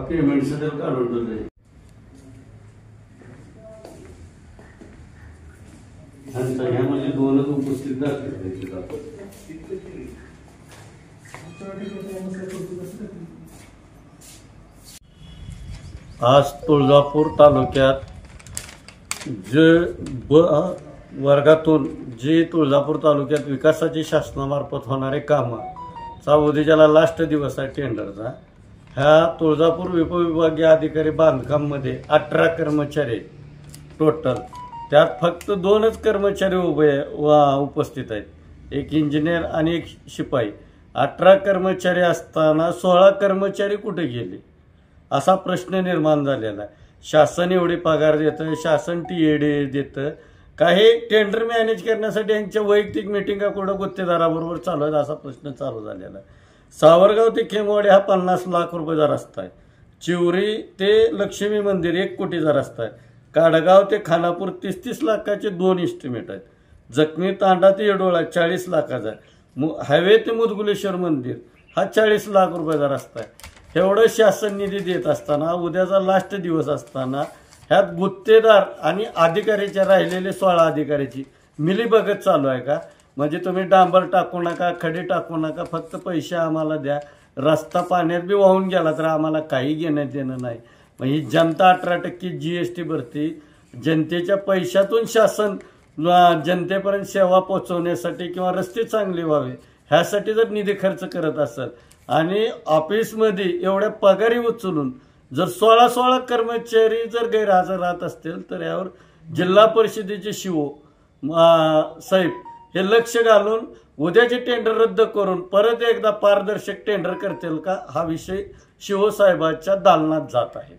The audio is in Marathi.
पेमेंट सगळं काढून ठेवलंय. ह्यामध्ये दोनच उपस्थित दाखल. आज तुळजापूर तालुक्यात वर्गातून जे तुळजापूर तालुक्यात विकासाची शासनामार्फत होणारे कामं उद्याला लास्ट दिवस आहे टेंडरचा. ह्या तुळजापूर उपविभागीय अधिकारी बांधकाममध्ये 18 कर्मचारी टोटल. त्यात फक्त 2च कर्मचारी उपस्थित आहेत, एक इंजिनियर आणि एक शिपाई. 18 कर्मचारी असताना 16 कर्मचारी कुठे गेले असा प्रश्न निर्माण झालेला आहे. शासन एवढी पगार देतं, शासन TAD देतं, काही टेंडर मॅनेज करण्यासाठी यांच्या वैयक्तिक मिटिंगा कुठं गुत्तेदाराबरोबर चालू आहेत असा प्रश्न चालू झालेला आहे. सावरगाव ते खेमवाडी हा 50 लाख रुपयेचा रस्ता आहे. चिवरी ते लक्ष्मी मंदिर 1 कोटीचा रस्ता आहे. काडगाव ते खानापूर 30 लाखाचे 2 इस्टिमेट आहेत. जखमी तांडा ते येडोळा 40 लाखाचा आहे. हायवे ते मुदगुलेश्वर मंदिर हा 40 लाख रुपयाचा रस्ता आहे. एवढं शासन निधी देत असताना उद्याचा लास्ट दिवस असताना ह्यात गुत्तेदार आणि अधिकाऱ्याच्या राहिलेले 16 अधिकाऱ्याची मिलीभगत चालू आहे का? म्हणजे तुम्ही डांबर टाकू नका, खडे टाकू नका, फक्त पैसे आम्हाला द्या, रस्ता पाण्यात बी वाहून गेला तर आम्हाला काही घेण्यात येणं नाही. मग ही जनता 18% GST भरती, जनतेच्या पैशातून शासन जनतेपर्यंत सेवा पोहोचवण्यासाठी किंवा रस्ते चांगले व्हावे ह्यासाठी जर निधी खर्च करत असेल आणि ऑफिसमध्ये एवढ्या पगारी उचलून जर 16 कर्मचारी जर गैरहजर राहत असतील तर यावर जिल्हा परिषदेचे शिओ साहेब हे लक्ष घालून उद्याचे टेंडर रद्द करून परत एकदा पारदर्शक टेंडर करतील का हा विषय शिओ साहेबांच्या दालनात जात आहे.